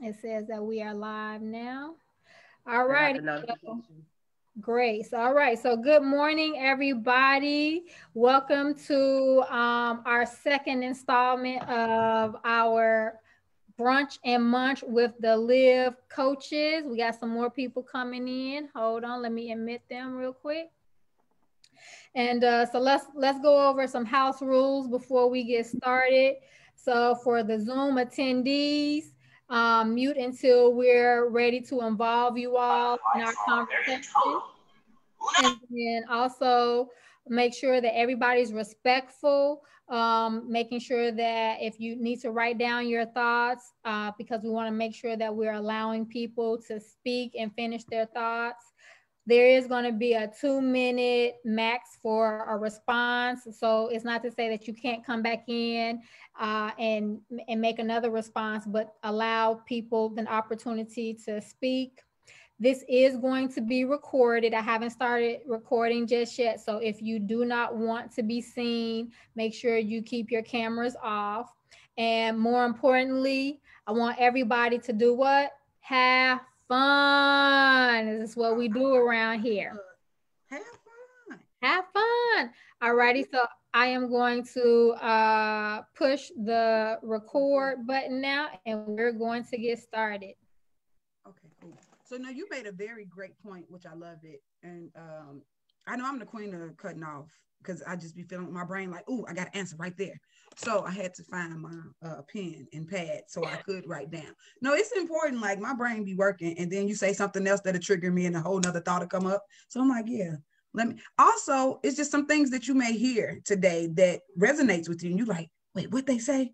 It says that we are live now. All I got righty. the notification. Great. So, all right. So, good morning, everybody. Welcome to our second installment of our brunch and munch with the Live coaches. We got some more people coming in. Hold on, let me admit them real quick. And so let's go over some house rules before we get started. So for the Zoom attendees, mute until we're ready to involve you all in our conversation. And then also make sure that everybody's respectful, making sure that if you need to write down your thoughts, because we want to make sure that we're allowing people to speak and finish their thoughts. There is going to be a 2-minute max for a response. So it's not to say that you can't come back in and make another response, but allow people an opportunity to speak. This is going to be recorded. I haven't started recording just yet. So if you do not want to be seen, make sure you keep your cameras off. And more importantly, I want everybody to do what? Have fun. This is what we do around here. Have fun. Have fun. All righty. So I am going to push the record button now, and we're going to get started. Okay, cool. So now you made a very great point, which I love it. And I know I'm the queen of cutting off because I just be feeling my brain like, ooh, I got to answer right there. So I had to find my pen and pad so I could write down. No, it's important. Like my brain be working, and then you say something else that'll trigger me, and a whole nother thought will come up. So I'm like, yeah, let me. Also, it's just some things that you may hear today that resonates with you, and you like, wait, what they say?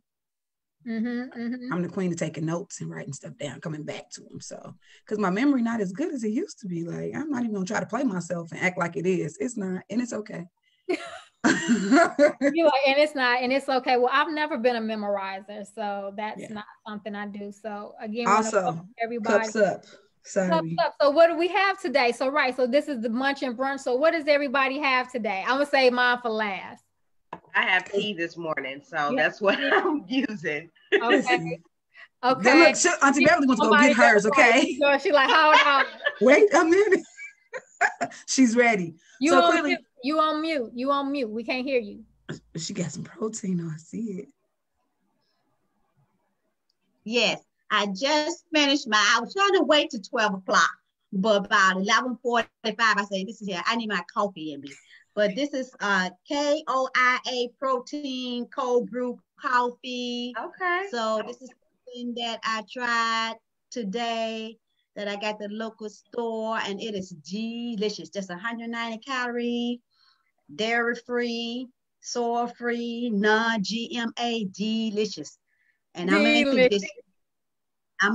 I'm the queen of taking notes and writing stuff down, coming back to them. So, because my memory not as good as it used to be. Like, I'm not even gonna try to play myself and act like it is. It's not, and it's okay. You're like, and it's not, and it's okay. Well, I've never been a memorizer, so that's not something I do. So again, also, everybody, cups up. Sorry. Cups up. So what do we have today? So right, so this is the munch and brunch. So what does everybody have today? I'm gonna say mine for last. I have tea this morning, so that's what I'm using. Okay. Okay. Look, Auntie Beverly wants to go get hers. Okay. She's like, hold on. Wait a minute. She's ready. You on mute. You on mute. You on mute. We can't hear you. She got some protein. I see it. Yes, I just finished I was trying to wait till 12 o'clock, but about 11:45, I say, this is here. I need my coffee in me. But this is KOIA protein cold brew coffee. Okay. So this is something that I tried today that I got the local store, and it is delicious. Just 190 calories, dairy free, soy free, non-GMA, delicious. And I'm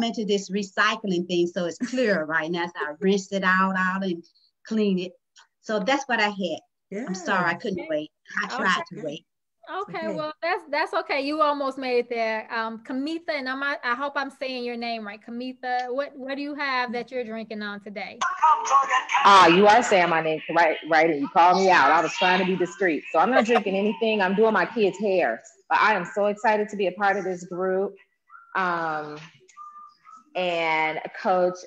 into this recycling thing, so it's clear right now. So I rinsed it out and clean it. So that's what I had. Yeah. I'm sorry, I couldn't wait. I tried to wait. Okay, well that's okay. You almost made it there. Kamitha, and I hope I'm saying your name right. Kamitha, what do you have that you're drinking on today? You are saying my name right, and you called me out. I was trying to be discreet. So I'm not drinking anything. I'm doing my kids' hair. But I am so excited to be a part of this group. And Coach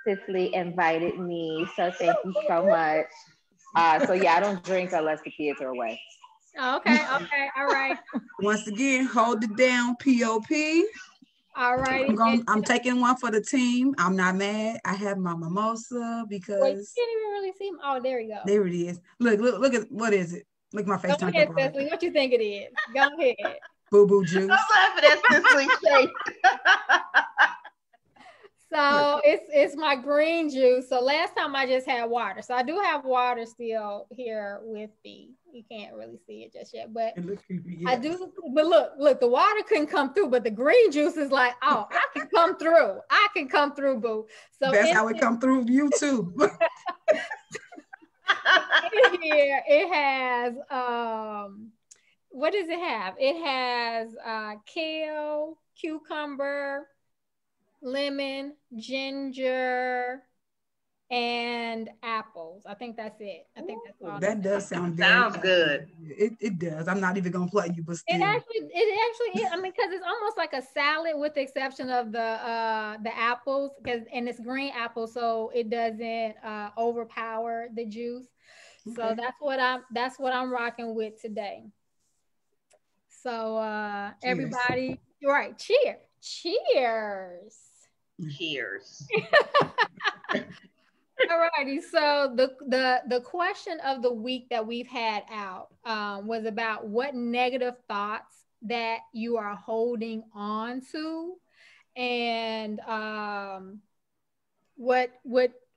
Cicely invited me, so thank you so much. So yeah, I don't drink unless the kids are away. Okay, all right. Once again, hold it down, POP. All right. I'm taking one for the team. I'm not mad. I have my mimosa because. Wait, you can't even really see. Oh, there we go. There it is. Look at what is it? Look at my face. Go ahead, Cicely. What you think it is? Go ahead. Boo boo juice. I'm laughing at Cicely's face. So it's my green juice. So last time I just had water. So I do have water still here with me. You can't really see it just yet, but I do. But look, the water couldn't come through, but the green juice is like, oh, I can come through. I can come through, boo. So that's how it come through you too. In here, it has what does it have? It has kale, cucumber, lemon, ginger, and apples. I think that's it. I think that's all. That does sound very Sounds good. It does. I'm not even gonna play you, but still. It actually is. I mean, because it's almost like a salad with the exception of the apples, and it's green apple, so it doesn't overpower the juice. Okay. So that's what I'm rocking with today. So everybody, right? Cheers. All righty. So the question of the week that we've had out was about what negative thoughts that you are holding on to, and what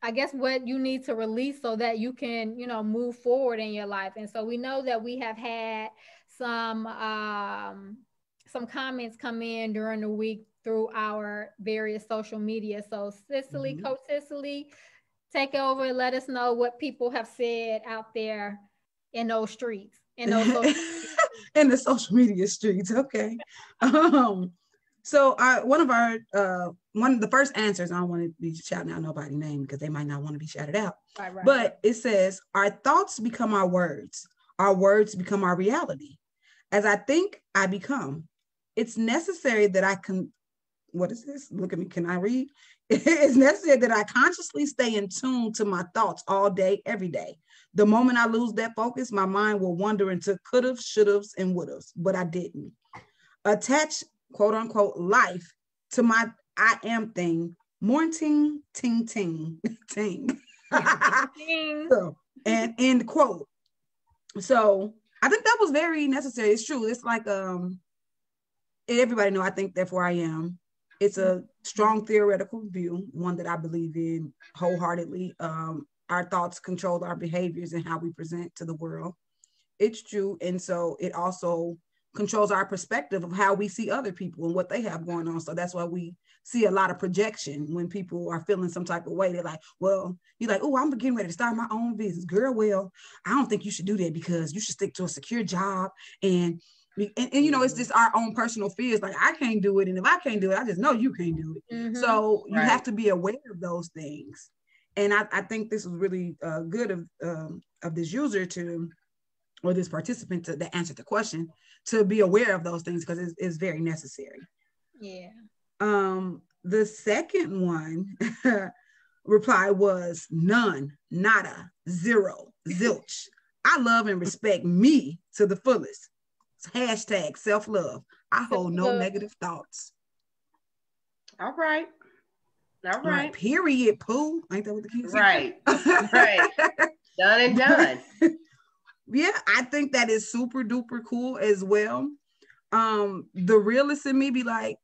I guess what you need to release so that you can, you know, move forward in your life. And so we know that we have had some comments come in during the week through our various social media. So Cicely, Coach Cicely, take over and let us know what people have said out there in those streets, in those in the social media streets. Okay. So one of the first answers, I don't want to be shouting out nobody's name because they might not want to be shouted out. Right. But it says, our thoughts become our words become our reality. As I think, I become. It's necessary that I can, what is this? Look at me, can I read? It's necessary that I consciously stay in tune to my thoughts all day, every day. The moment I lose that focus, my mind will wander into could've, should've, and would've, but I didn't. Attach, quote unquote, life to my I am thing. Morning, ting, ting, ting. So, and end quote. So I think that was very necessary. It's true. It's like, everybody know I think, therefore I am. It's a strong theoretical view, one that I believe in wholeheartedly. Our thoughts control our behaviors and how we present to the world. It's true. And so it also controls our perspective of how we see other people and what they have going on. So that's why we see a lot of projection when people are feeling some type of way. They're like, well, you're like, oh, I'm getting ready to start my own business. Girl, well, I don't think you should do that because you should stick to a secure job. And you know, it's just our own personal fears. Like, I can't do it. And if I can't do it, I just know you can't do it. Mm-hmm. So you have to be aware of those things. And I think this was really good of this user or this participant to answer the question, to be aware of those things, because it's very necessary. Yeah. The second one reply was none, nada, zero, zilch. I love and respect me to the fullest. Hashtag self-love. I hold no negative thoughts. All right. Like, period, poo. Ain't that what the kids say? Right. Done and done. Yeah, I think that is super duper cool as well. The realist in me be like,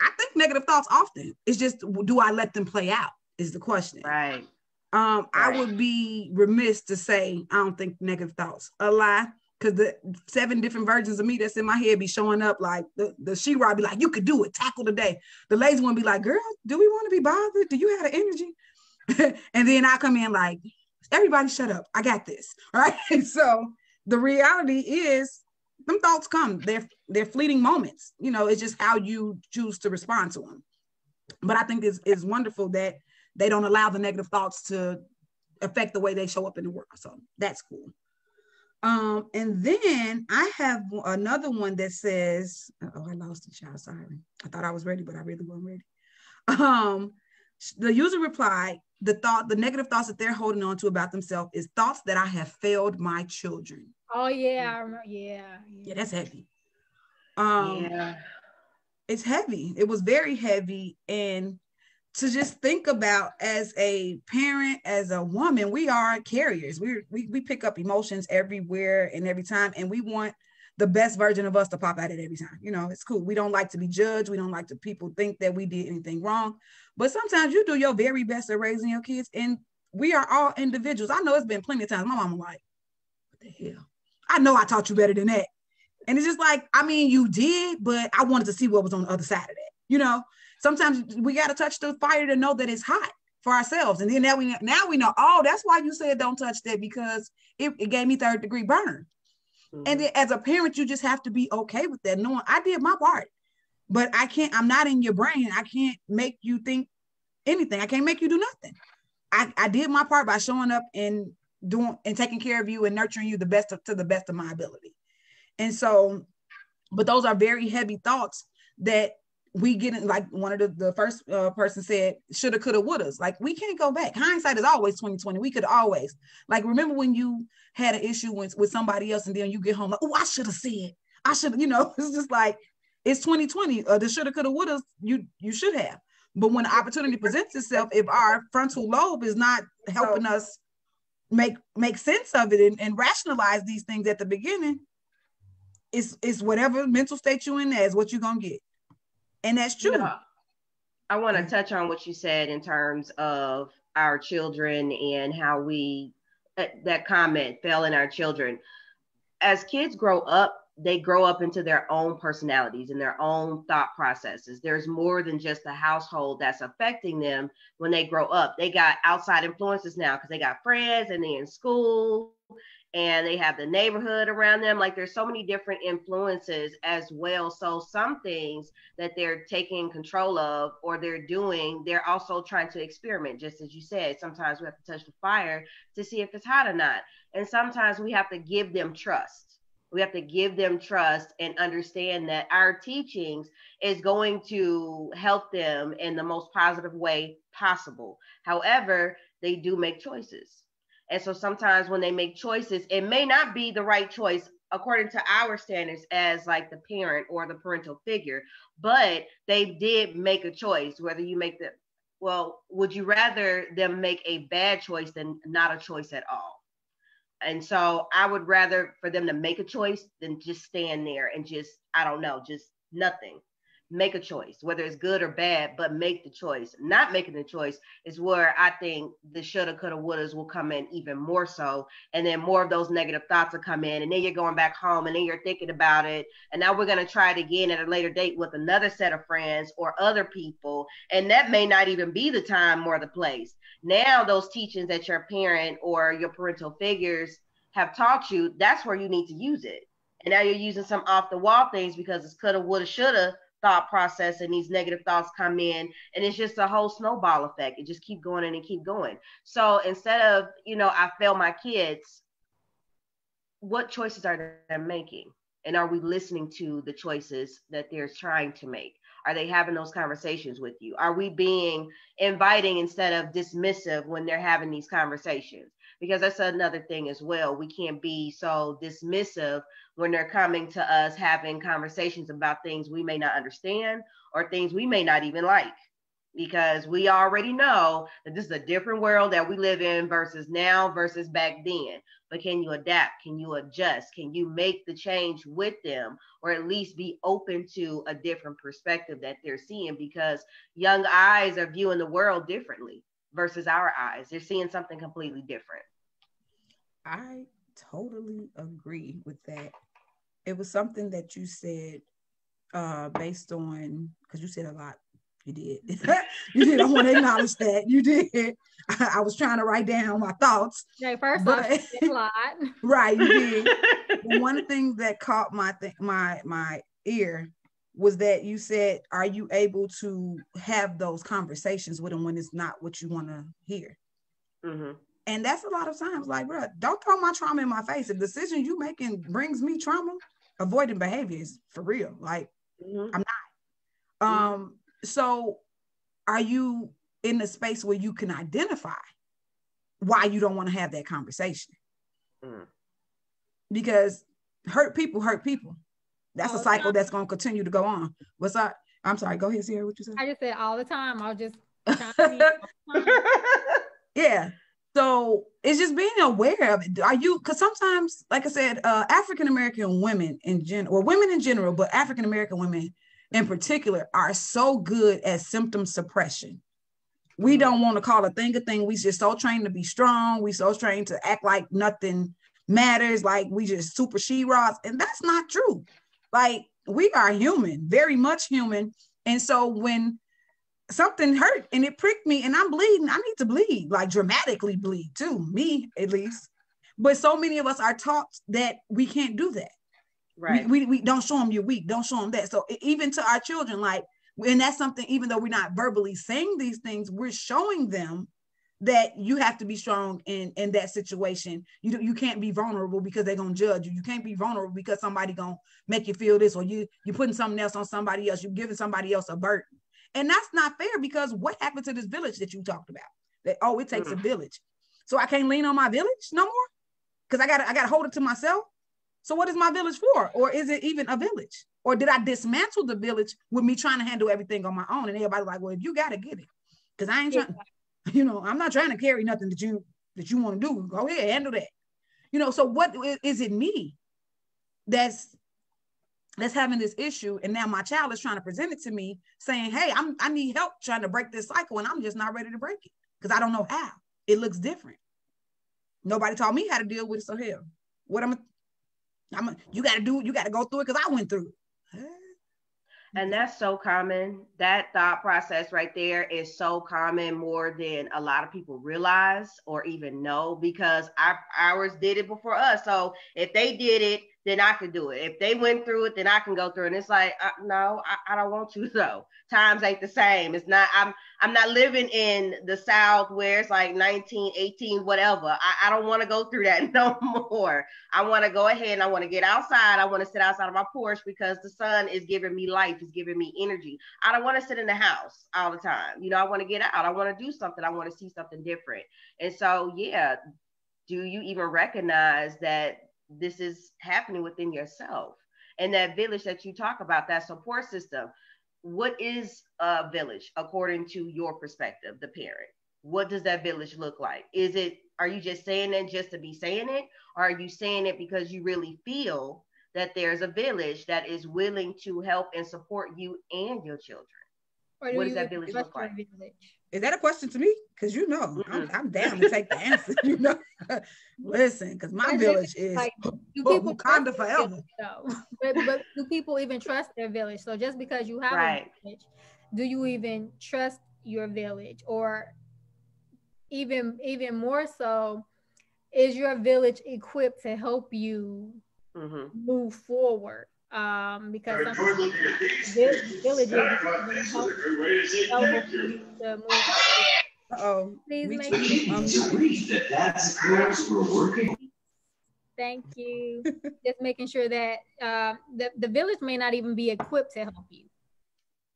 I think negative thoughts often. It's just, do I let them play out is the question. Right. I would be remiss to say I don't think negative thoughts. A lie. Because the 7 different versions of me that's in my head be showing up. Like the She-Ra be like, you could do it, tackle the day. The lazy one be like, girl, do we want to be bothered? Do you have the energy? And then I come in like, everybody shut up. I got this. All right. So the reality is them thoughts come. They're fleeting moments. You know, it's just how you choose to respond to them. But I think it's wonderful that they don't allow the negative thoughts to affect the way they show up in the world. So that's cool. And then I have another one that says, oh, I lost the child. Sorry. I thought I was ready, but I really wasn't ready. The user replied, the negative thoughts that they're holding on to about themselves is thoughts that I have failed my children. Oh yeah, I remember. Yeah, that's heavy. It's heavy. It was very heavy. And to just think about, as a parent, as a woman, we are carriers. We pick up emotions everywhere and every time, and we want the best version of us to pop out at every time. You know, it's cool. We don't like to be judged. We don't like to people think that we did anything wrong. But sometimes you do your very best at raising your kids, and we are all individuals. I know it's been plenty of times my mama like, what the hell? I know I taught you better than that. And it's just like, I mean, you did, but I wanted to see what was on the other side of that, you know? Sometimes we got to touch the fire to know that it's hot for ourselves. And then now we know, oh, that's why you said don't touch that, because it gave me 3rd-degree burn. Mm-hmm. And then as a parent, you just have to be okay with that, knowing I did my part. But I'm not in your brain. I can't make you think anything. I can't make you do nothing. I did my part by showing up and doing and taking care of you and nurturing you to the best of my ability. And so, but those are very heavy thoughts that we get in, like one of the first person said, shoulda, coulda, wouldas. Like, we can't go back. Hindsight is always 2020. We could always, like, remember when you had an issue with somebody else and then you get home like, oh, I should have said, I should, it's just like, it's 2020. The shoulda, coulda, wouldas, you should have. But when the opportunity presents itself, if our frontal lobe is not helping us make sense of it and rationalize these things at the beginning, it's whatever mental state you in, is what you're gonna get. And that's true. I want to touch on what you said in terms of our children and how that comment fell in our children. As kids grow up, they grow up into their own personalities and their own thought processes. There's more than just the household that's affecting them when they grow up. They got outside influences now because they got friends and they're in school and they have the neighborhood around them. Like, there's so many different influences as well. So some things that they're taking control of or they're doing, they're also trying to experiment. Just as you said, sometimes we have to touch the fire to see if it's hot or not. And sometimes we have to give them trust. We have to give them trust and understand that our teachings is going to help them in the most positive way possible. However, they do make choices. And so sometimes when they make choices, it may not be the right choice according to our standards as like the parent or the parental figure, but they did make a choice. Whether you make would you rather them make a bad choice than not a choice at all? And so I would rather for them to make a choice than just stand there and just nothing. Make a choice, whether it's good or bad, but make the choice. Not making the choice is where I think the shoulda, coulda, wouldas will come in even more so. And then more of those negative thoughts will come in. And then you're going back home and then you're thinking about it. And now we're going to try it again at a later date with another set of friends or other people. And that may not even be the time or the place. Now those teachings that your parent or your parental figures have taught you, that's where you need to use it. And now you're using some off the wall things because it's coulda, woulda, shoulda thought process, and these negative thoughts come in, and it's just a whole snowball effect. It just keep going and keep going. So instead of, I fail my kids, what choices are they making? And are we listening to the choices that they're trying to make? Are they having those conversations with you? Are we being inviting instead of dismissive when they're having these conversations? Because that's another thing as well. We can't be so dismissive when they're coming to us having conversations about things we may not understand or things we may not even like. Because we already know that this is a different world that we live in versus now versus back then. But can you adapt? Can you adjust? Can you make the change with them, or at least be open to a different perspective that they're seeing? Because young eyes are viewing the world differently versus our eyes. They're seeing something completely different. I totally agree with that. It was something that you said based on, because you said a lot. You did. You did. I want to acknowledge that. You did. I was trying to write down my thoughts. Okay, first off, a lot. Right, you did. One thing that caught my ear was that you said, are you able to have those conversations with them when it's not what you want to hear? Mm-hmm. And that's a lot of times, like, bro, don't throw my trauma in my face. If the decision you making brings me trauma, avoiding behavior is for real. Like, mm-hmm. I'm not. Mm-hmm. So are you in a space where you can identify why you don't want to have that conversation? Mm. Because hurt people. That's a cycle that's going to continue to go on. What's up? I'm sorry. Go ahead, Ciara. What you said? I just said all the time. I'll just yeah. So it's just being aware of it. Are you, because sometimes, like I said, African-American women in general, or women in general, but African-American women in particular are so good at symptom suppression. We don't want to call a thing. We just so trained to be strong. We so trained to act like nothing matters. Like we just super she-rods. And that's not true. Like we are human, very much human. And so when something hurt and it pricked me and I'm bleeding, I need to bleed, like dramatically bleed too, me at least. But so many of us are taught that we can't do that. Right. We don't show them you're weak. Don't show them that. So even to our children, like, and that's something, even though we're not verbally saying these things, we're showing them that you have to be strong in that situation. You can't be vulnerable because they're gonna judge you. You can't be vulnerable because somebody gonna make you feel this, or you're putting something else on somebody else. You're giving somebody else a burden, and that's not fair. Because what happened to this village that you talked about? That it takes a village, so I can't lean on my village no more because I gotta hold it to myself. So what is my village for? Or is it even a village? Or did I dismantle the village with me trying to handle everything on my own? And everybody's like, well, if you gotta get it, because I ain't trying. I'm not trying to carry nothing that you want to do. Go ahead, handle that. So what is it me that's having this issue? And now my child is trying to present it to me saying, hey, I need help trying to break this cycle, and I'm just not ready to break it because I don't know how. It looks different. Nobody taught me how to deal with it. So hell, what you got to go through it because I went through it. And that's so common. That thought process right there is so common, more than a lot of people realize or even know, because ours did it before us. So if they did it, then I could do it. If they went through it, then I can go through it. And it's like, no, I don't want to though. Times ain't the same. It's not, I'm not living in the South where it's like 19, 18, whatever. I don't want to go through that no more. I want to go ahead and I want to get outside. I want to sit outside of my porch because the sun is giving me life, is giving me energy. I don't want to sit in the house all the time. I want to get out. I want to do something. I want to see something different. And so, yeah, do you even recognize that this is happening within yourself? And that village that you talk about, that support system, what is a village according to your perspective, the parent? What does that village look like? Are you just saying it just to be saying it? Or are you saying it because you really feel that there's a village that is willing to help and support you and your children? What does that village look like? Is that a question to me? Because I'm down to take the answer. Listen, because my village is like, Wakanda forever. But do people even trust their village? So just because you have a village, do you even trust your village? Or even more so, is your village equipped to help you move forward? Because villages help you to move forward. Please make sure that's the course we're working. Thank you. Just making sure that the village may not even be equipped to help you.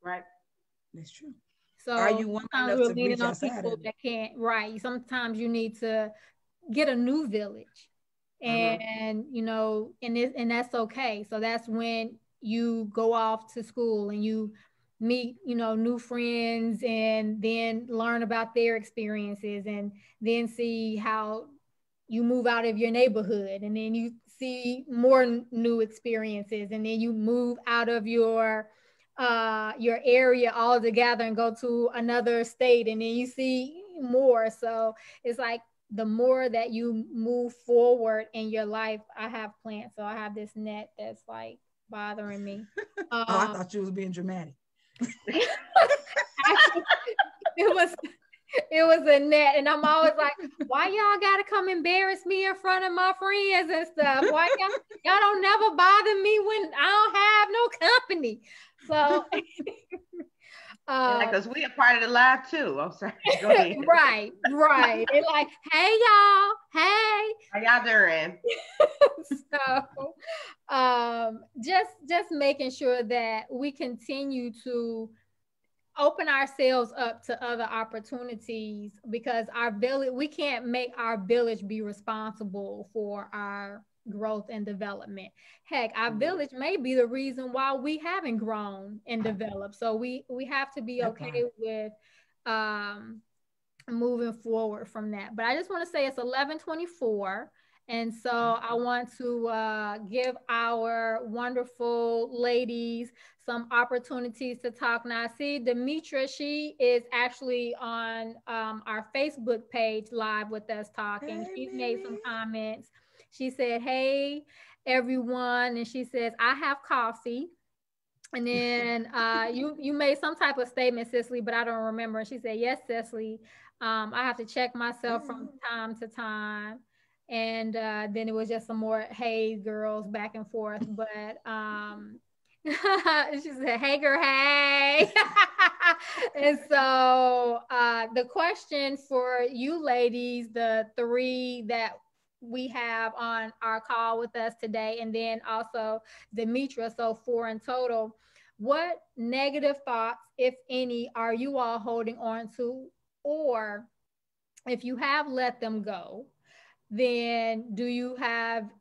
Right. That's true. So are you one enough to reach on people that can't? Right. Sometimes you need to get a new village, and and that's okay. So that's when you go off to school and you meet new friends, and then learn about their experiences, and then see how you move out of your neighborhood, and then you see more new experiences, and then you move out of your area altogether and go to another state, and then you see more. So it's like the more that you move forward in your life. I have plants, so I have this net that's like bothering me. I thought you was being dramatic. Actually, it was a net, and I'm always like, why y'all gotta come embarrass me in front of my friends and stuff? Why y'all don't never bother me when I don't have no company? So because we are part of the live too. I'm sorry. Go ahead. Right. They're like, hey y'all, hey. How y'all doing? So just making sure that we continue to open ourselves up to other opportunities, because our village, we can't make our village be responsible for our growth and development. Heck, our village may be the reason why we haven't grown and developed. So we have to be okay with moving forward from that. But I just want to say it's 11:24. And so I want to give our wonderful ladies some opportunities to talk. Now, I see Demetra, she is actually on our Facebook page live with us talking. She's made some comments. She said, hey, everyone. And she says, I have coffee. And then you made some type of statement, Cicely, but I don't remember. And she said, yes, Cicely, I have to check myself from time to time. And then it was just some more, hey, girls, back and forth. But She said, hey girl, hey. And so the question for you ladies, the three that we have on our call with us today, and then also Demetra, so 4 in total. What negative thoughts, if any, are you all holding on to? Or if you have let them go, then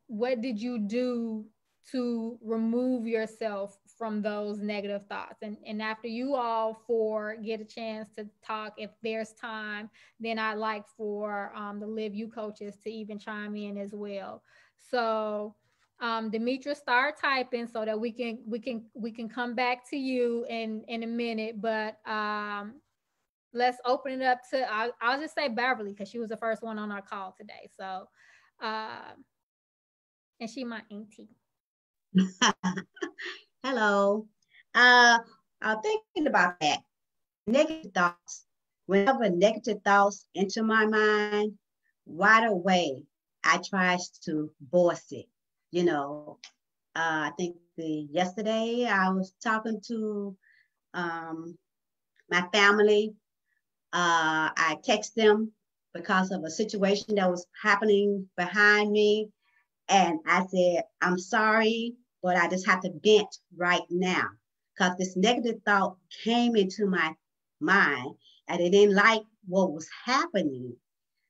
what did you do to remove yourself from those negative thoughts? And after you all four get a chance to talk, if there's time, then I'd like for the Live You coaches to even chime in as well. So Demetra, start typing so that we can come back to you in a minute. But let's open it up to, I'll just say Beverly, because she was the first one on our call today. So, and she my auntie. Hello. I'm thinking about that. Negative thoughts. Whenever negative thoughts enter my mind, right away, I try to voice it. You know, I think yesterday I was talking to my family. I text them because of a situation that was happening behind me. And I said, I'm sorry, but I just have to vent right now because this negative thought came into my mind and I didn't like what was happening.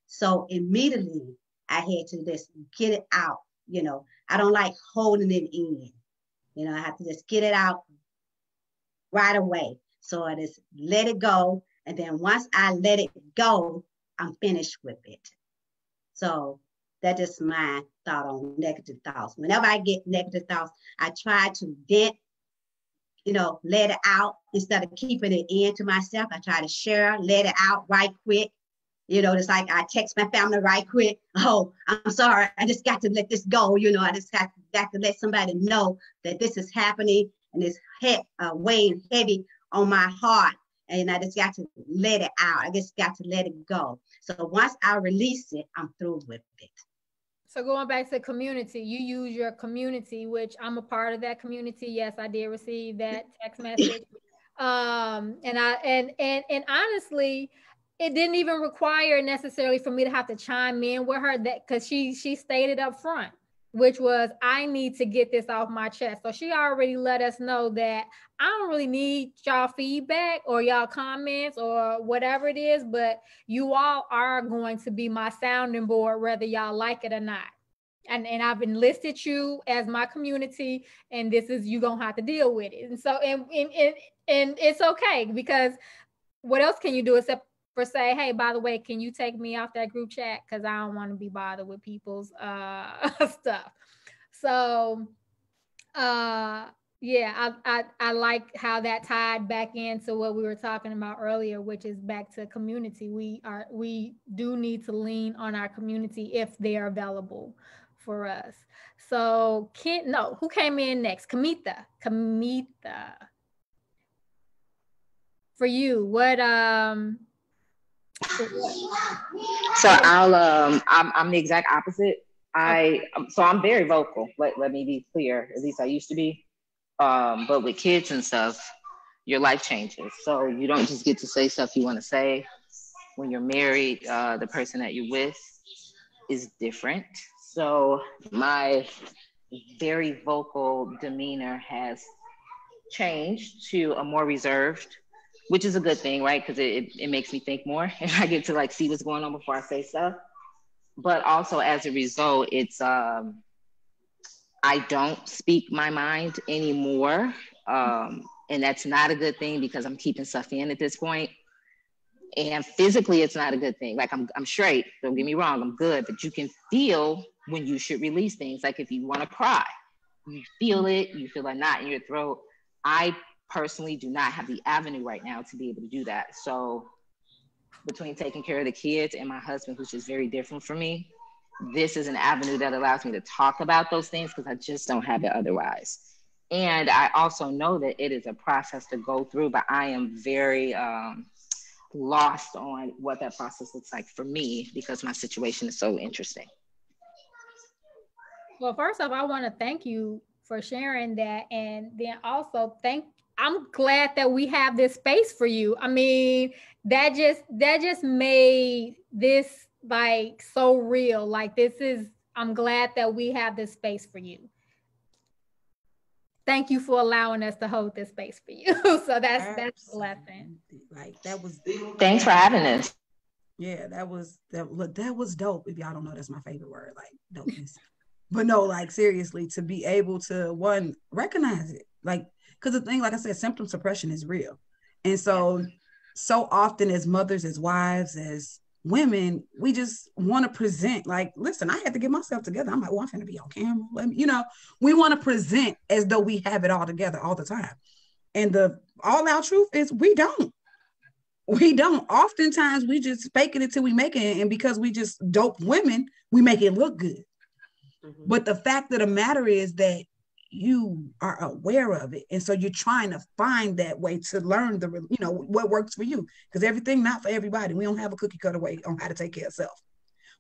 So immediately I had to just get it out. You know, I don't like holding it in. You know, I have to just get it out right away. So I just let it go. And then once I let it go, I'm finished with it. So that is my thought on negative thoughts. Whenever I get negative thoughts, I try to vent, you know, let it out instead of keeping it in to myself. I try to share, let it out right quick. You know, it's like I text my family right quick. Oh, I'm sorry. I just got to let this go. You know, I just got to let somebody know that this is happening and it's weighing heavy on my heart. And I just got to let it out. I just got to let it go. So once I release it, I'm through with it. So going back to community, you use your community, which I'm a part of that community. Yes, I did receive that text message. And honestly, it didn't even require necessarily for me to have to chime in with her, that because she stated up front, which was, I need to get this off my chest. So she already let us know that I don't really need y'all feedback or y'all comments or whatever it is, but you all are going to be my sounding board, whether y'all like it or not. And I've enlisted you as my community, and this is, you gonna have to deal with it. And so, and it's okay, because what else can you do except for say, hey, by the way, can you take me off that group chat? Because I don't want to be bothered with people's stuff. So yeah, I like how that tied back into what we were talking about earlier, which is back to community. We do need to lean on our community if they're available for us. So who came in next? Kamita. For you, what So I'm the exact opposite. I'm very vocal. Let me be clear. At least I used to be. But with kids and stuff, your life changes. So you don't just get to say stuff you want to say. When you're married, the person that you're with is different. So my very vocal demeanor has changed to a more reserved, which is a good thing, right? Because it makes me think more and I get to like see what's going on before I say stuff. But also as a result, it's I don't speak my mind anymore. And that's not a good thing because I'm keeping stuff in at this point. And physically, it's not a good thing. Like I'm straight, don't get me wrong, I'm good, but you can feel when you should release things. Like if you want to cry, you feel a knot in your throat. I personally do not have the avenue right now to be able to do that. So between taking care of the kids and my husband, who's just very different from me, this is an avenue that allows me to talk about those things because I just don't have it otherwise. And I also know that it is a process to go through, but I am very lost on what that process looks like for me because my situation is so interesting. Well, first off, I want to thank you for sharing that. And then also I'm glad that we have this space for you. I mean, that just made this like so real. Like I'm glad that we have this space for you. Thank you for allowing us to hold this space for you. So that's a blessing. Like that was. Thanks for having us. Yeah, that was dope. If y'all don't know, that's my favorite word, like dopeness. But no, like seriously, to be able to one recognize it, like because the thing, like I said, symptom suppression is real, and so often as mothers, as wives, as women, we just want to present like, listen, I had to get myself together. I'm like, oh, I'm finna be on camera. Let me, we want to present as though we have it all together all the time. And the all out truth is we don't. We don't. Oftentimes we just fake it until we make it. And because we just dope women, we make it look good. Mm-hmm. But the fact of the matter is that you are aware of it. And so you're trying to find that way to learn what works for you. Because everything not for everybody. We don't have a cookie cutter way on how to take care of self.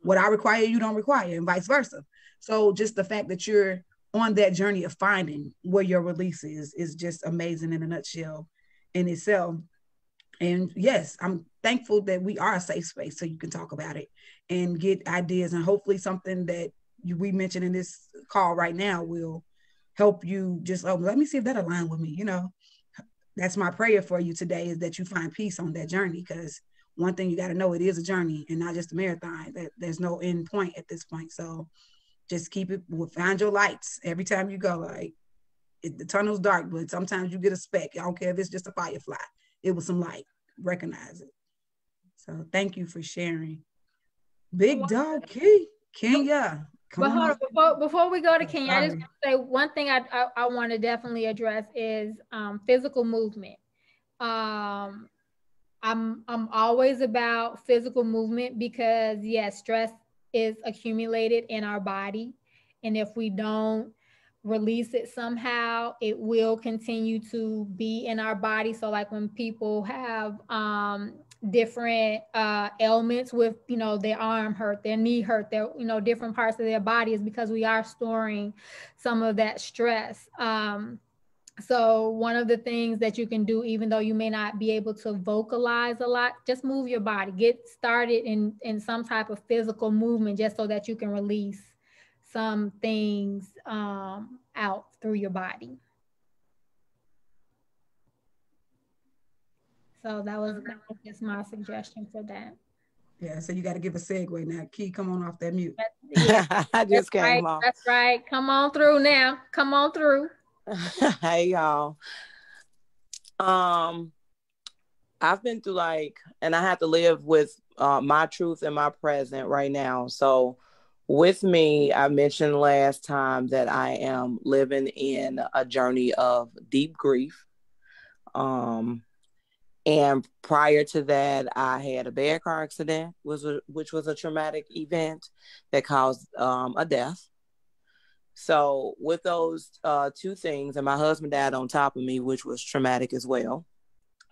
What I require, you don't require, and vice versa. So just the fact that you're on that journey of finding where your release is just amazing in a nutshell in itself. And yes, I'm thankful that we are a safe space so you can talk about it and get ideas, and hopefully something that we mentioned in this call right now will help you just, let me see if that aligns with me. That's my prayer for you today, is that you find peace on that journey, because one thing you got to know, it is a journey and not just a marathon. That there's no end point at this point. So just keep it, find your lights every time you go. Like the tunnel's dark, but sometimes you get a speck. I don't care if it's just a firefly. It was some light. Recognize it. So thank you for sharing. Big dog Kenya. But hold on, before we go to Kenya, I just want to say one thing I want to definitely address is physical movement. I'm always about physical movement because yes, stress is accumulated in our body, and if we don't release it somehow, it will continue to be in our body. So like when people have different ailments with, their arm hurt, their knee hurt, their, different parts of their body, is because we are storing some of that stress. So one of the things that you can do, even though you may not be able to vocalize a lot, just move your body, get started in some type of physical movement, just so that you can release some things out through your body. So that was just my suggestion for that. Yeah, so you got to give a segue now. Key, come on off that mute. I just came off. That's right. Come on through now. Come on through. Hey, y'all. I've been through and I have to live with my truth and my present right now. So with me, I mentioned last time that I am living in a journey of deep grief. And prior to that, I had a bad car accident, which was a traumatic event that caused a death. So with those two things, and my husband died on top of me, which was traumatic as well.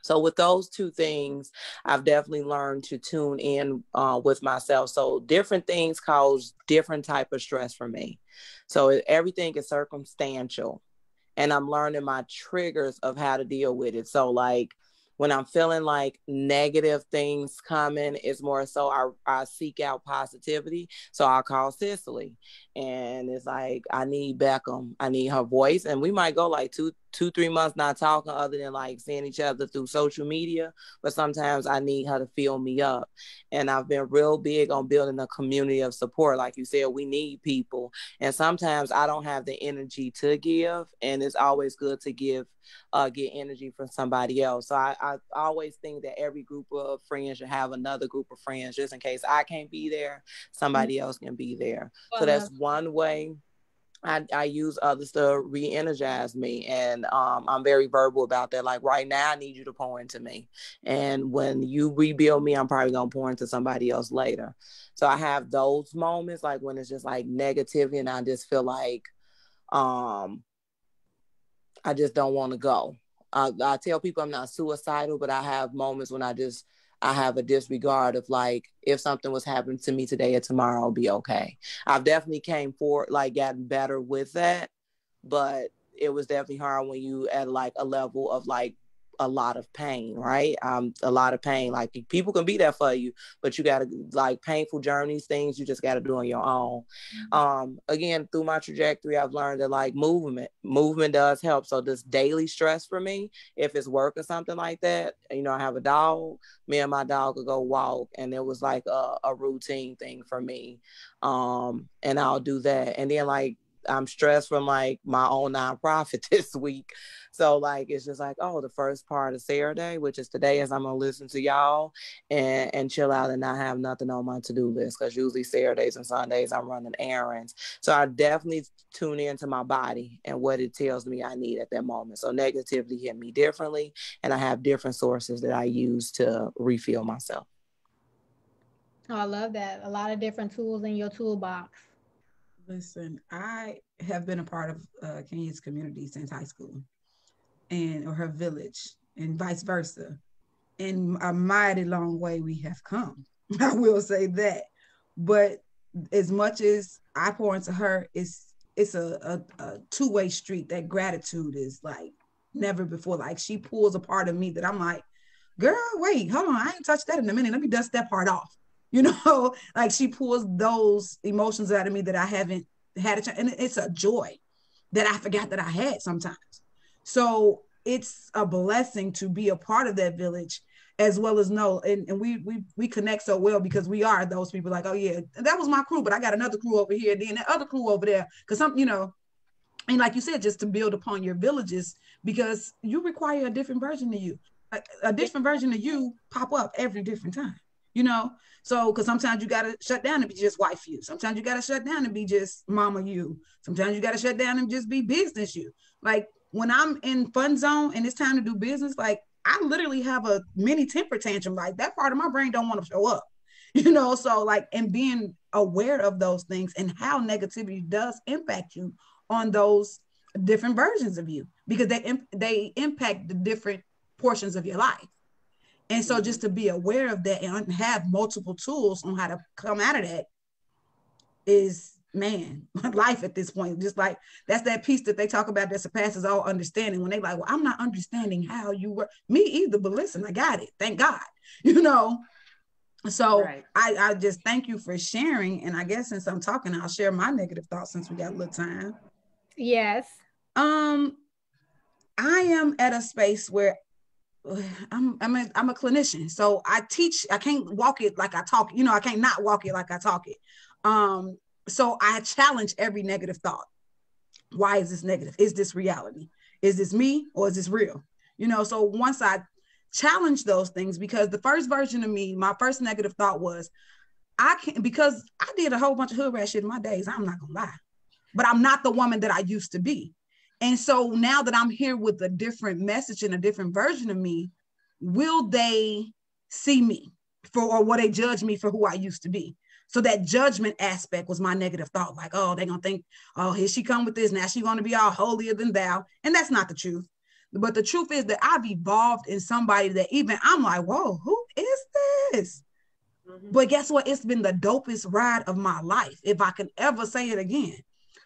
So with those two things, I've definitely learned to tune in with myself. So different things cause different type of stress for me. So everything is circumstantial, and I'm learning my triggers of how to deal with it. So when I'm feeling like negative things coming, it's more so I seek out positivity. So I'll call Cicely, and it's like, I need Beckham. I need her voice. And we might go 2-3 months not talking, other than seeing each other through social media. But sometimes I need her to fill me up. And I've been real big on building a community of support. Like you said, we need people. And sometimes I don't have the energy to give. And it's always good to get energy from somebody else. So I always think that every group of friends should have another group of friends, just in case I can't be there, somebody else can be there. So that's one way I use others to re-energize me. And I'm very verbal about that. Like right now, I need you to pour into me. And when you rebuild me, I'm probably going to pour into somebody else later. So I have those moments, like when it's just negativity and I just feel like I just don't want to go. I tell people I'm not suicidal, but I have moments when I have a disregard of if something was happening to me today or tomorrow, I'll be okay. I've definitely came forward, gotten better with that. but it was definitely hard when you at like a level of like a lot of pain, right? A lot of pain. Like people can be there for you, but you gotta like painful journeys, things you just gotta do on your own. Again, through my trajectory, I've learned that like movement does help. So this daily stress for me, if it's work or something like that, you know, I have a dog, me and my dog could go walk, and it was like a routine thing for me. And I'll do that. And then like I'm stressed from like my own nonprofit this week. So like it's just like, oh, the first part of Ciara Day, which is today, is I'm gonna listen to y'all and chill out and not have nothing on my to-do list. Cause usually Saturdays and Sundays I'm running errands. So I definitely tune into my body and what it tells me I need at that moment. So negativity hit me differently, and I have different sources that I use to refill myself. Oh, I love that. A lot of different tools in your toolbox. Listen, I have been a part of Kenya's community since high school, or her village, and vice versa. In a mighty long way we have come. I will say that. But as much as I pour into her, it's a two-way street. That gratitude is like never before. Like she pulls a part of me that I'm like, girl, wait, hold on, I ain't touched that in a minute. Let me dust that part off. You know, like she pulls those emotions out of me that I haven't had and it's a joy that I forgot that I had sometimes. So it's a blessing to be a part of that village, as well as know, and we connect so well because we are those people like, oh yeah, that was my crew, but I got another crew over here, then that other crew over there, because some, you know, and like you said, just to build upon your villages, because you require a different version of you. A different version of you pop up every different time, you know. So, because sometimes you got to shut down and be just wife you. Sometimes you got to shut down and be just mama you. Sometimes you got to shut down and just be business you. Like when I'm in fun zone and it's time to do business, like I literally have a mini temper tantrum. Like that part of my brain don't want to show up, you know? So like, and being aware of those things and how negativity does impact you on those different versions of you, because they impact the different portions of your life. And so just to be aware of that and have multiple tools on how to come out of that is, man, life at this point. Just like, that's that piece that they talk about that surpasses all understanding, when they like, well, I'm not understanding how you work. Me either, but listen, I got it. Thank God, you know? So right. I just thank you for sharing. And I guess since I'm talking, I'll share my negative thoughts since we got a little time. Yes. I am at a space where I'm a clinician, so I teach. I can't walk it like I talk. You know, I can't not walk it like I talk it. So I challenge every negative thought. Why is this negative? Is this reality? Is this me or is this real? You know, so once I challenge those things, because the first version of me, my first negative thought was, I can't, because I did a whole bunch of hood rat shit in my days. I'm not gonna lie, but I'm not the woman that I used to be. And so now that I'm here with a different message and a different version of me, will they see me for, or will they judge me for who I used to be? So that judgment aspect was my negative thought. Like, oh, they're going to think, oh, here she come with this. Now she's going to be all holier than thou. And that's not the truth. But the truth is that I've evolved in somebody that even I'm like, whoa, who is this? But guess what? It's been the dopest ride of my life, if I can ever say it again.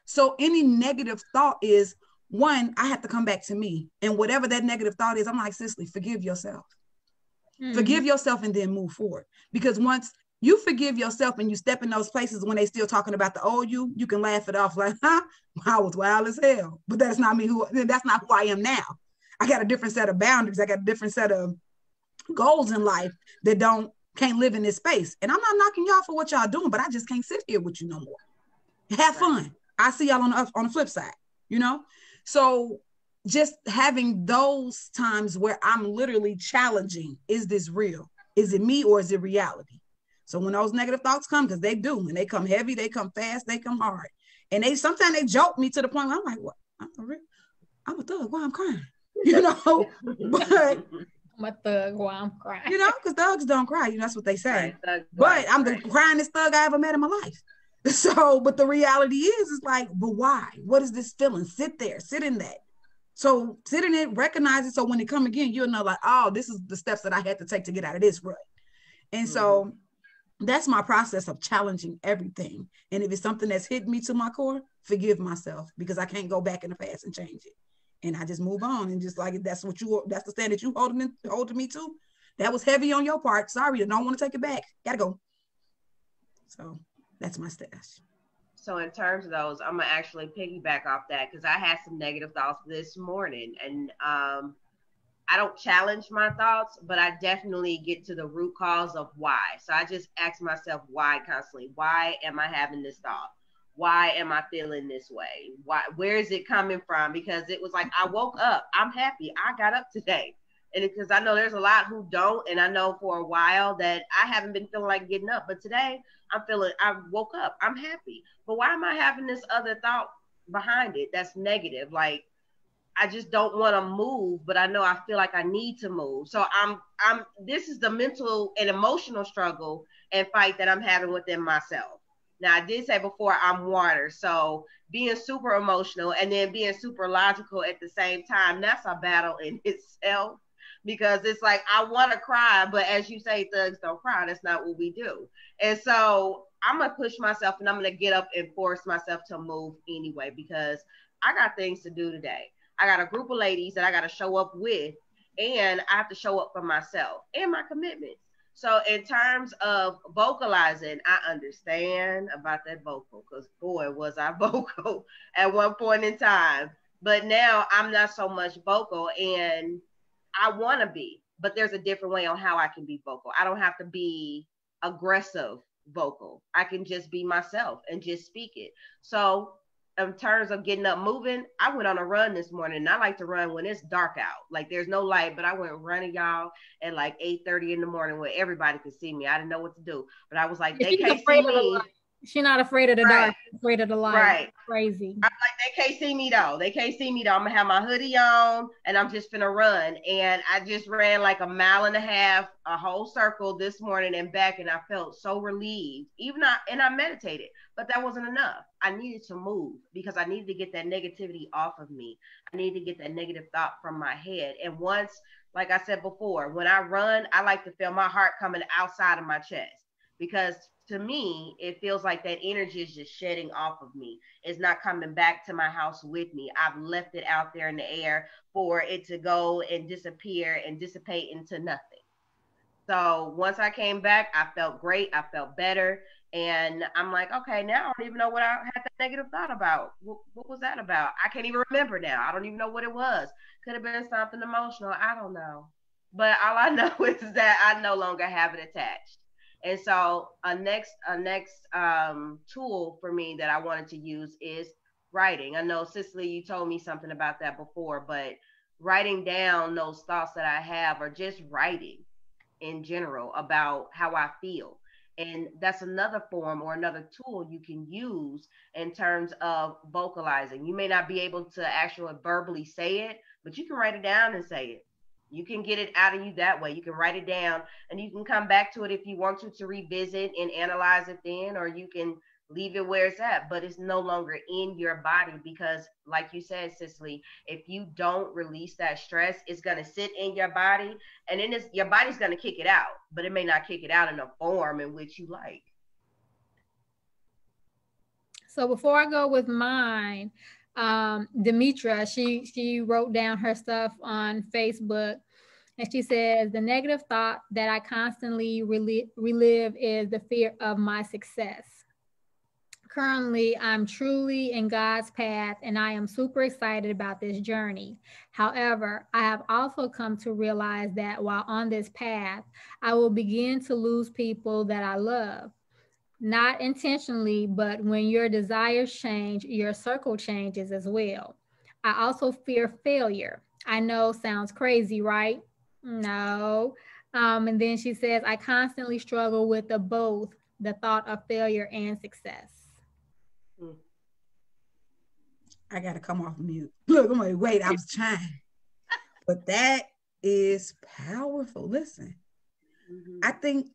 So any negative thought is, one, I have to come back to me. And whatever that negative thought is, I'm like, Cicely, forgive yourself. Forgive yourself and then move forward. Because once you forgive yourself and you step in those places when they still talking about the old you can laugh it off like, huh, I was wild as hell. But that's not me. That's not who I am now. I got a different set of boundaries. I got a different set of goals in life that can't live in this space. And I'm not knocking y'all for what y'all doing, but I just can't sit here with you no more. Have fun. I see y'all on the flip side, you know? So just having those times where I'm literally challenging, is this real? Is it me or is it reality? So when those negative thoughts come, because they do, and they come heavy, they come fast, they come hard. And sometimes they joke me to the point where I'm like, what? I'm a thug, why I'm crying? You know, but I'm a thug, why I'm crying. You know, because thugs don't cry, you know, that's what they say. But I'm the cryingest thug I ever met in my life. So, but the reality is like, but why? What is this feeling? Sit there, sit in that. So sit in it, recognize it. So when it come again, you'll know like, oh, this is the steps that I had to take to get out of this rut. And so that's my process of challenging everything. And if it's something that's hit me to my core, forgive myself because I can't go back in the past and change it. And I just move on and just like, that's the standard you holding me to. That was heavy on your part. Sorry, I don't want to take it back. Gotta go. So that's my stash. So in terms of those, I'm gonna actually piggyback off that because I had some negative thoughts this morning, and I don't challenge my thoughts, but I definitely get to the root cause of why. So I just ask myself why constantly. Why am I having this thought? Why am I feeling this way? Why? Where is it coming from? Because it was like I woke up. I'm happy. I got up today. And because I know there's a lot who don't, and I know for a while that I haven't been feeling like getting up, but today I woke up, I'm happy. But why am I having this other thought behind it that's negative? Like, I just don't want to move, but I know I feel like I need to move. So this is the mental and emotional struggle and fight that I'm having within myself. Now, I did say before I'm water, so being super emotional and then being super logical at the same time, that's a battle in itself. Because it's like, I want to cry, but as you say, thugs don't cry. That's not what we do. And so I'm going to push myself and I'm going to get up and force myself to move anyway, because I got things to do today. I got a group of ladies that I got to show up with, and I have to show up for myself and my commitments. So in terms of vocalizing, I understand about that vocal, because boy, was I vocal at one point in time. But now I'm not so much vocal, and I want to be, but there's a different way on how I can be vocal. I don't have to be aggressive vocal. I can just be myself and just speak it. So in terms of getting up moving, I went on a run this morning, and I like to run when it's dark out. Like, there's no light, but I went running, y'all, at like 8:30 in the morning where everybody could see me. I didn't know what to do, but I was like, they can't see me. She's not afraid of the dark. She's afraid of the light. Right. Crazy. I'm like, they can't see me though. They can't see me though. I'm gonna have my hoodie on and I'm just gonna run. And I just ran like a mile and a half, a whole circle this morning and back, and I felt so relieved. And I meditated, but that wasn't enough. I needed to move because I needed to get that negativity off of me. I needed to get that negative thought from my head. And once, like I said before, when I run, I like to feel my heart coming outside of my chest, because to me, it feels like that energy is just shedding off of me. It's not coming back to my house with me. I've left it out there in the air for it to go and disappear and dissipate into nothing. So once I came back, I felt great. I felt better. And I'm like, okay, now I don't even know what I had that negative thought about. What was that about? I can't even remember now. I don't even know what it was. Could have been something emotional. I don't know. But all I know is that I no longer have it attached. And so a next tool for me that I wanted to use is writing. I know, Cicely, you told me something about that before, but writing down those thoughts that I have, or just writing in general about how I feel. And that's another form or another tool you can use in terms of vocalizing. You may not be able to actually verbally say it, but you can write it down and say it. You can get it out of you that way. You can write it down and you can come back to it if you want to revisit and analyze it then, or you can leave it where it's at, but it's no longer in your body, because like you said, Cicely, if you don't release that stress, it's going to sit in your body, and then your body's going to kick it out, but it may not kick it out in a form in which you like. So before I go with mine, Demetra, she wrote down her stuff on Facebook, and she says, the negative thought that I constantly relive is the fear of my success. Currently, I'm truly in God's path, and I am super excited about this journey. However, I have also come to realize that while on this path, I will begin to lose people that I love. Not intentionally, but when your desires change, your circle changes as well. I also fear failure. I know, sounds crazy, right? No. And then she says, I constantly struggle with both the thought of failure and success. I got to come off mute. Look, I'm like, wait, I was trying. But that is powerful. Listen, I think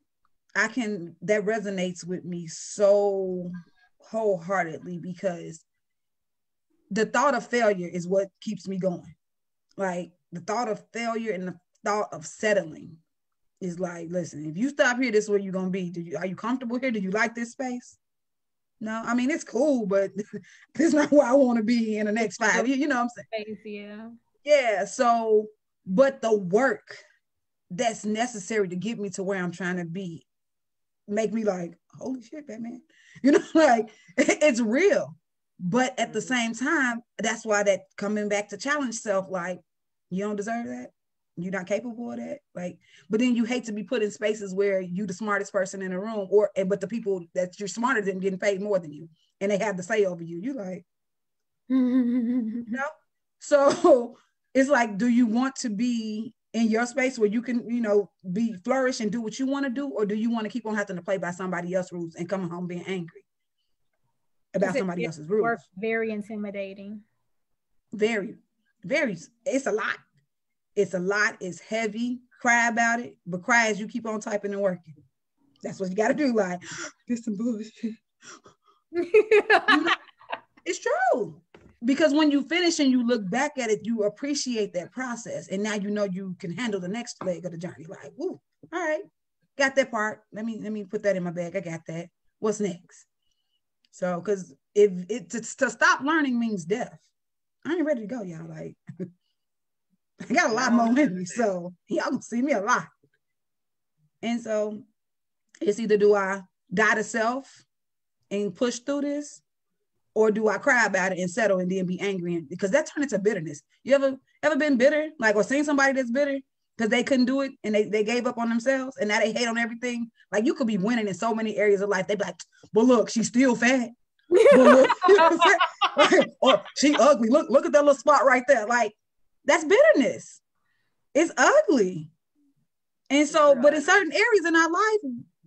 that resonates with me so wholeheartedly, because the thought of failure is what keeps me going. Like, the thought of failure and the thought of settling is like, listen, if you stop here, this is where you're going to be. Are you comfortable here? Do you like this space? No, I mean, it's cool, but it's not where I want to be in the next 5 years. You know what I'm saying? Yeah. Yeah. So, but the work that's necessary to get me to where I'm trying to be make me like, holy shit, Batman. You know, like it's real. But at the same time, that's why that coming back to challenge self, like, you don't deserve that. You're not capable of that. Like, but then you hate to be put in spaces where you the smartest person in the room, but the people that you're smarter than getting paid more than you, and they have the say over you. You like, you know? So it's like, do you want to be in your space where you can, you know, be flourish and do what you want to do, or do you want to keep on having to play by somebody else's rules and coming home being angry about somebody else's rules? Very intimidating. Very, very. It's a lot. It's a lot. It's heavy. Cry about it, but cry as you keep on typing and working. That's what you got to do. Like, this some bullshit. It's true. Because when you finish and you look back at it, you appreciate that process. And now you know you can handle the next leg of the journey. Like, ooh, all right, got that part. Let me put that in my bag. I got that. What's next? So, because if it to stop learning means death, I ain't ready to go, y'all. Like, I got a lot more in me, so y'all gonna see me a lot. And so it's either do I die to self and push through this, or do I cry about it and settle and then be angry? Because that turns into bitterness. You ever been bitter? Like, or seen somebody that's bitter because they couldn't do it and they gave up on themselves and now they hate on everything? Like, you could be winning in so many areas of life. They be like, but look, she's still fat. But look, you know what I'm saying? Or she ugly. Look at that little spot right there. Like, that's bitterness. It's ugly. And so, but in certain areas in our life,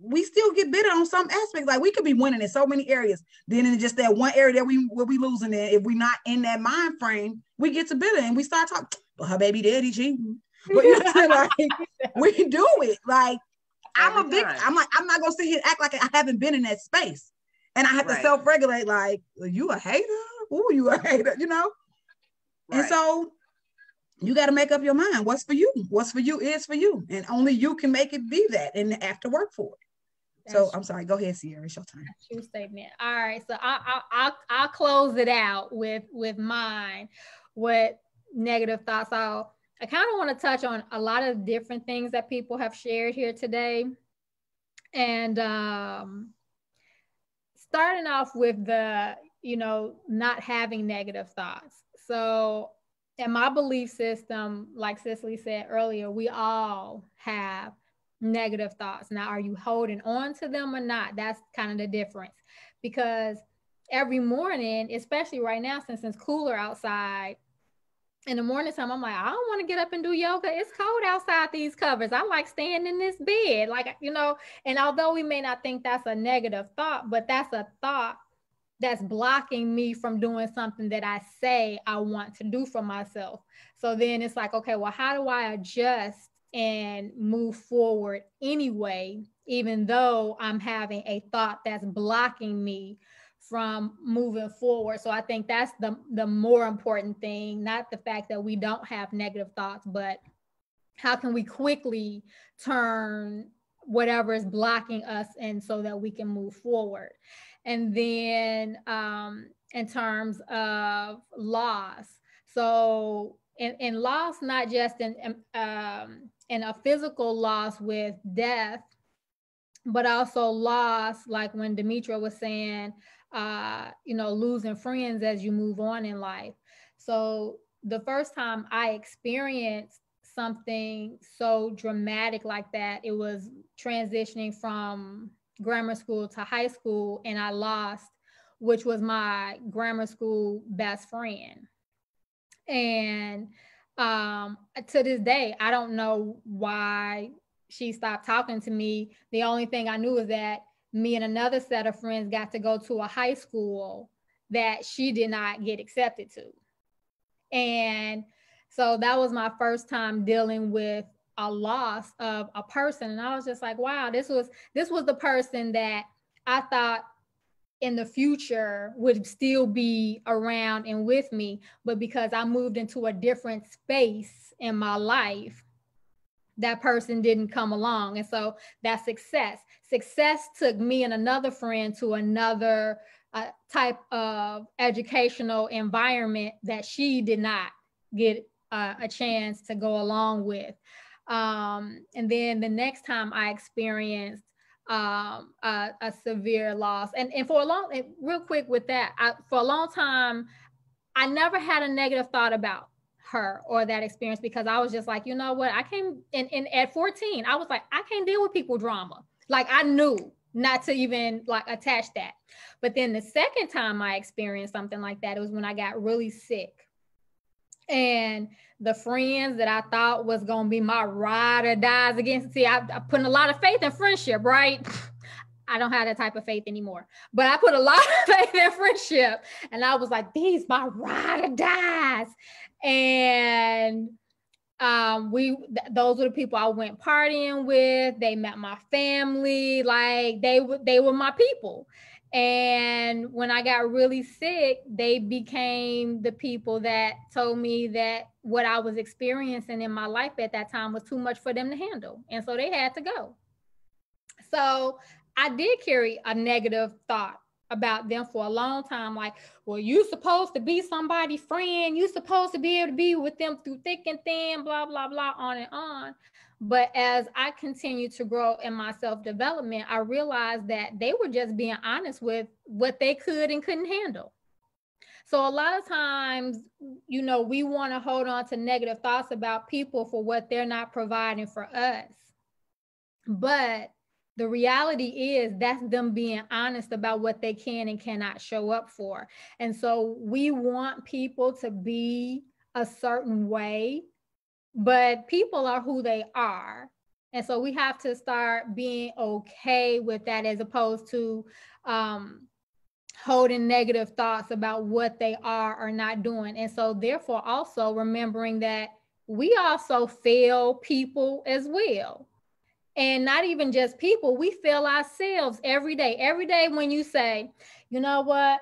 we still get bitter on some aspects. Like, we could be winning in so many areas. Then in just that one area that where we losing in, if we're not in that mind frame, we get to bitter and we start talking, well, her baby daddy cheating. But you know what I'm saying? Like, we do it. Like, I'm not gonna sit here and act like I haven't been in that space. And I have to self-regulate, like, you a hater? Ooh, you a hater, you know? Right. And so you got to make up your mind. What's for you? What's for you is for you. And only you can make it be that and have to work for it. So I'm sorry. Go ahead, Ciara. It's your turn. True statement. All right. So I'll close it out with mine. What negative thoughts? I kind of want to touch on a lot of different things that people have shared here today. And starting off with the, not having negative thoughts. So in my belief system, like Cicely said earlier, we all have negative thoughts. Now, are you holding on to them or not? That's kind of the difference. Because every morning, especially right now, since it's cooler outside, in the morning time, I'm like, I don't want to get up and do yoga. It's cold outside these covers. I like staying in this bed. Like, and although we may not think that's a negative thought, but that's a thought that's blocking me from doing something that I say I want to do for myself. So then it's like, okay, well, how do I adjust and move forward anyway, even though I'm having a thought that's blocking me from moving forward? So I think that's the more important thing, not the fact that we don't have negative thoughts, but how can we quickly turn whatever is blocking us and so that we can move forward. And then in terms of loss, so in loss, not just in a physical loss with death, but also loss, like when Demetra was saying, losing friends as you move on in life. So the first time I experienced something so dramatic like that, it was transitioning from grammar school to high school, and I lost, which was my grammar school best friend. And to this day, I don't know why she stopped talking to me. The only thing I knew is that me and another set of friends got to go to a high school that she did not get accepted to. And so that was my first time dealing with a loss of a person. And I was just like, wow, this was the person that I thought in the future would still be around and with me. But because I moved into a different space in my life, that person didn't come along. And so that's success. Success took me and another friend to another type of educational environment that she did not get a chance to go along with. And then the next time I experienced a severe loss, and for a long, real quick with that, for a long time, I never had a negative thought about her or that experience, because I was just like, you know what, I can't, and at 14, I was like, I can't deal with people drama. Like, I knew not to even like attach that. But then the second time I experienced something like that, it was when I got really sick. And the friends that I thought was going to be my ride or dies against, see, I put a lot of faith in friendship, right? I don't have that type of faith anymore, but I put a lot of faith in friendship, and I was like, these my ride or dies. And those were the people I went partying with. They met my family, like they were my people. And when I got really sick, they became the people that told me that what I was experiencing in my life at that time was too much for them to handle. And so they had to go. So I did carry a negative thought about them for a long time. Like, well, you supposed to be somebody's friend. You supposed to be able to be with them through thick and thin, blah, blah, blah, on and on. But as I continued to grow in my self-development, I realized that they were just being honest with what they could and couldn't handle. So a lot of times, you know, we want to hold on to negative thoughts about people for what they're not providing for us. But the reality is that's them being honest about what they can and cannot show up for. And so we want people to be a certain way, but people are who they are. And so we have to start being okay with that, as opposed to holding negative thoughts about what they are or not doing. And so therefore also remembering that we also fail people as well. And not even just people, we fail ourselves every day. Every day when you say, you know what?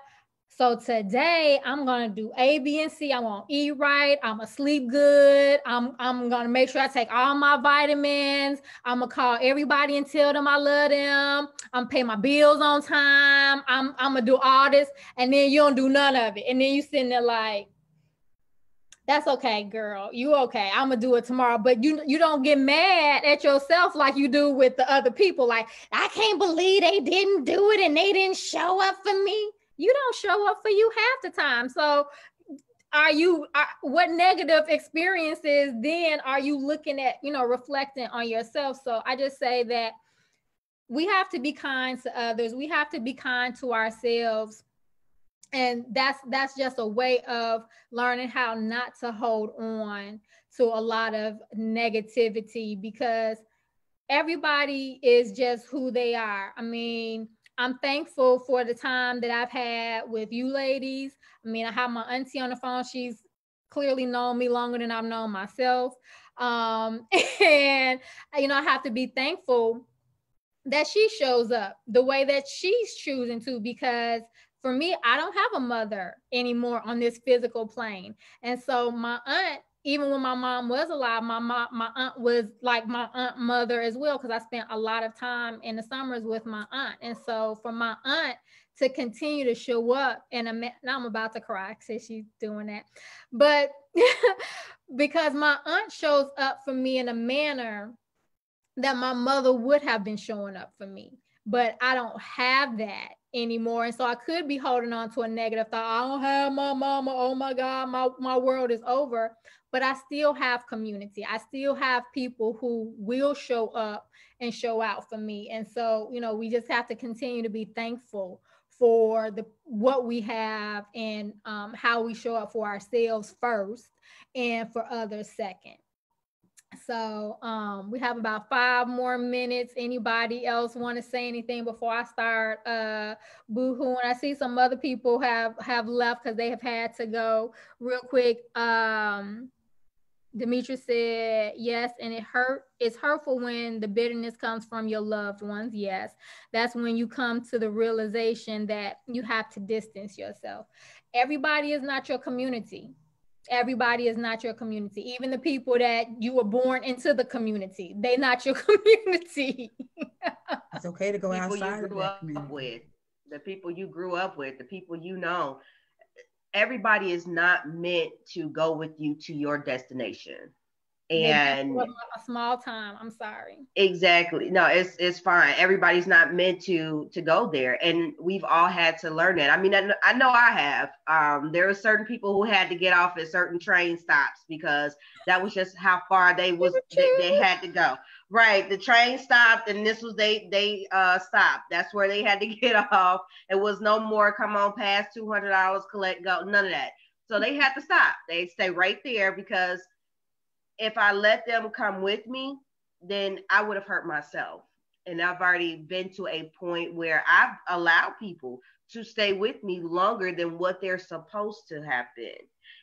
So today I'm going to do A, B, and C. I'm going to eat right. I'm going to sleep good. I'm going to make sure I take all my vitamins. I'm going to call everybody and tell them I love them. I'm going to pay my bills on time. I'm going to do all this. And then you don't do none of it. And then you sitting there like, that's okay, girl. You okay. I'm going to do it tomorrow. But you don't get mad at yourself like you do with the other people. Like, I can't believe they didn't do it and they didn't show up for me. You don't show up for you half the time. So what negative experiences then are you looking at, you know, reflecting on yourself? So I just say that we have to be kind to others. We have to be kind to ourselves. And that's just a way of learning how not to hold on to a lot of negativity, because everybody is just who they are. I mean, I'm thankful for the time that I've had with you ladies. I mean, I have my auntie on the phone. She's clearly known me longer than I've known myself. And, you know, I have to be thankful that she shows up the way that she's choosing to, because for me, I don't have a mother anymore on this physical plane. And so my aunt, even when my mom was alive, my aunt was like my aunt mother as well, because I spent a lot of time in the summers with my aunt. And so for my aunt to continue to show up now I'm about to cry because she's doing that. But because my aunt shows up for me in a manner that my mother would have been showing up for me. But I don't have that anymore. And so I could be holding on to a negative thought. I don't have my mama. Oh my God, my world is over. But I still have community. I still have people who will show up and show out for me. And so, you know, we just have to continue to be thankful for what we have, and how we show up for ourselves first and for others second. So we have about 5 more minutes. Anybody else want to say anything before I start boo-hooing? I see some other people have left because they have had to go. Real quick, Demetra said, yes, and it's hurtful when the bitterness comes from your loved ones. Yes, that's when you come to the realization that you have to distance yourself. Everybody is not your community. Everybody is not your community. Even the people that you were born into the community, they're not your community. It's okay to go People outside you of grew that up community. with. the people you grew up with, the people you know. Everybody is not meant to go with you to your destination. And a small time. I'm sorry. Exactly. No, it's fine. Everybody's not meant to go there, and we've all had to learn that. I mean, I know I have. There are certain people who had to get off at certain train stops because that was just how far they had to go. Right, the train stopped, and this was they stopped. That's where they had to get off. It was no more. Come on, past $200, collect, go. None of that. So they had to stop. They stay right there because if I let them come with me, then I would have hurt myself. And I've already been to a point where I've allowed people to stay with me longer than what they're supposed to have been.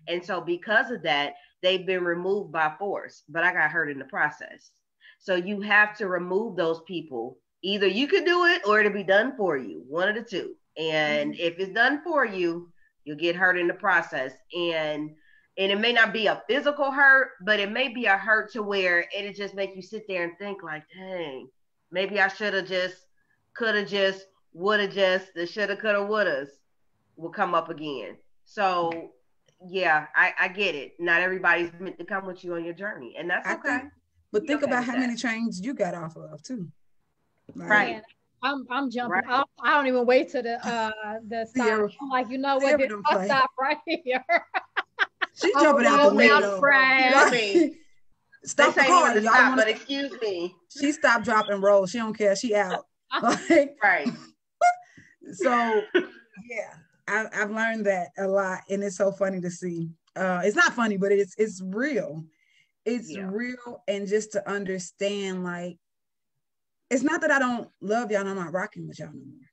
And so because of that, they've been removed by force, but I got hurt in the process. So you have to remove those people. Either you can do it or it'll be done for you, one of the two. And if it's done for you, you'll get hurt in the process. And it may not be a physical hurt, but it may be a hurt to where it'll just make you sit there and think like, dang, maybe I should have just, could have just, would have just, the shoulda, coulda, wouldas will come up again. So yeah, I get it. Not everybody's meant to come with you on your journey, and that's okay. But think about how many trains you got off of too. Like, right. I'm jumping. Right. I don't even wait to the stop. I'm like, you know what? I'll stop right here. She's jumping out the window. Right. Stop the car. Y'all stop, but excuse me. She stopped, drop, and roll. She don't care. She out. Like, right. So yeah, I've learned that a lot, and it's so funny to see. It's not funny, but it's real. It's real, and just to understand, like, it's not that I don't love y'all and I'm not rocking with y'all no more.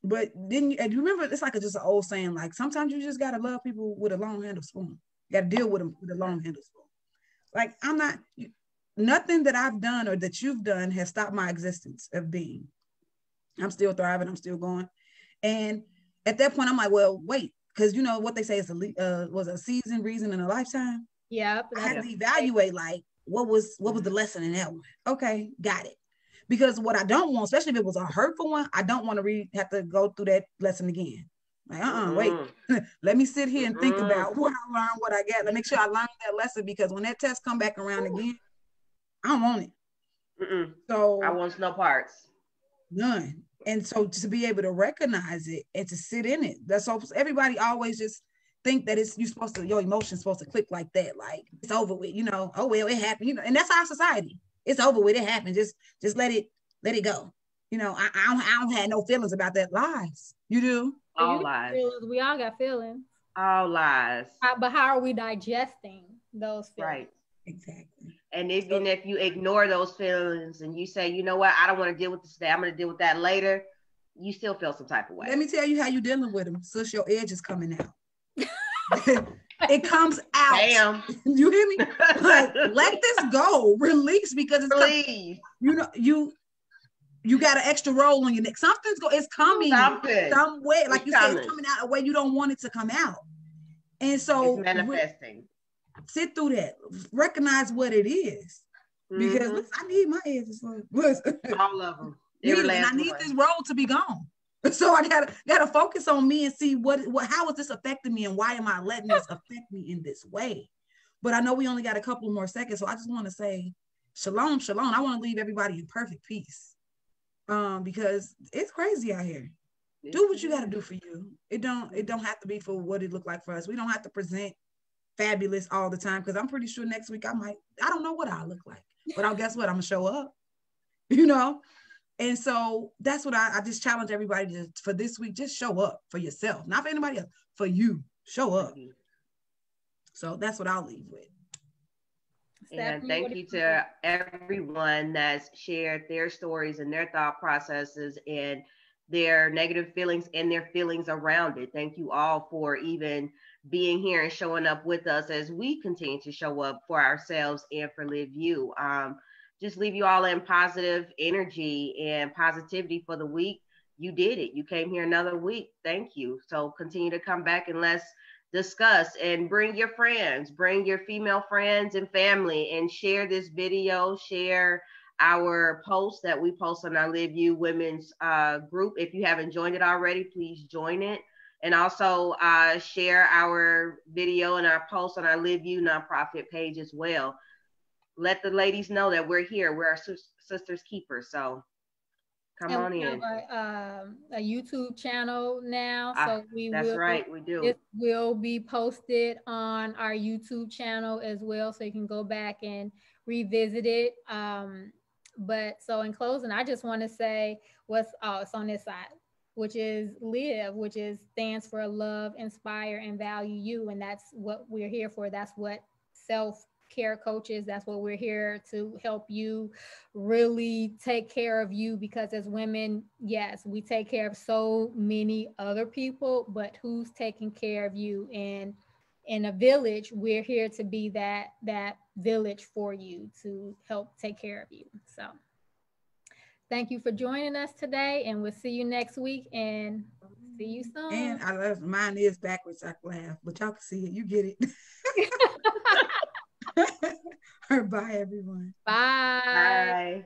But then you remember, it's like just an old saying, like, sometimes you just gotta love people with a long handle spoon. You gotta deal with them with a long handle spoon. Like, I'm not, nothing that I've done or that you've done has stopped my existence of being. I'm still thriving, I'm still going. And at that point, I'm like, well, wait, because you know what they say is was a season, reason, and a lifetime. Yeah. I had to evaluate, like, what was the lesson in that one? Okay, got it. Because what I don't want, especially if it was a hurtful one, I don't want to have to go through that lesson again. Like, wait, let me sit here and think about what I learned, what I got. Let me make sure I learned that lesson, because when that test come back around again, I don't want it. So I want no parts. None. And so to be able to recognize it and to sit in it, that's so everybody always just think that your emotions supposed to click like that, like it's over with, you know. Oh well, it happened, you know. And that's our society. It's over with. It happened. Just let it go. You know, I don't have no feelings about that. Lies. You do. All lies. We all got feelings. All lies. But how are we digesting those feelings? Right. Exactly. And even if you ignore those feelings and you say, you know what, I don't want to deal with this today, I'm going to deal with that later, you still feel some type of way. Let me tell you how you're dealing with them. Sis, your edge is coming out. It comes out. Damn. You hear me? Like, let this go. Release, because it's Please. You know, you got an extra roll on your neck. It's coming somewhere. Like you said, it's coming out a way you don't want it to come out. And so it's manifesting. Sit through that. Recognize what it is. Because listen, I need my edges. All of them. And I need this roll to be gone. So I gotta focus on me and see how is this affecting me, and why am I letting this affect me in this way? But I know we only got a couple more seconds, so I just want to say shalom, shalom. I want to leave everybody in perfect peace, because it's crazy out here. Do what you got to do for you. It don't have to be for what it looked like for us. We don't have to present fabulous all the time, because I'm pretty sure next week I don't know what I look like, but guess what? I'm gonna show up, you know. And so that's what I just challenge everybody for this week. Just show up for yourself, not for anybody else, for you. Show up. So that's what I'll leave with. And thank you to everyone that's shared their stories and their thought processes and their negative feelings and their feelings around it. Thank you all for even being here and showing up with us as we continue to show up for ourselves and for Live You. Just leave you all in positive energy and positivity for the week. You did it. You came here another week. Thank you. So continue to come back and let's discuss, and bring your friends, bring your female friends and family, and share this video, share our post that we post on our Live You Women's group. If you haven't joined it already, please join it. And also share our video and our post on our Live You Nonprofit page as well. Let the ladies know that we're here. We're our sisters keepers. So come on in. We have a YouTube channel now, so that's right, we do. It will be posted on our YouTube channel as well, so you can go back and revisit it. But so in closing, I just want to say it's on this side, which is LIVE, which stands for Love, Inspire, and Value You, and that's what we're here for. That's what self-care coaches, that's what we're here to help you really take care of you, because as women, yes, we take care of so many other people, but who's taking care of you? And in a village, we're here to be that village for you, to help take care of you. So thank you for joining us today, and we'll see you next week, and see you soon. And I love mine is backwards. I laugh, but y'all can see it. You get it. Bye, everyone. Bye. Bye.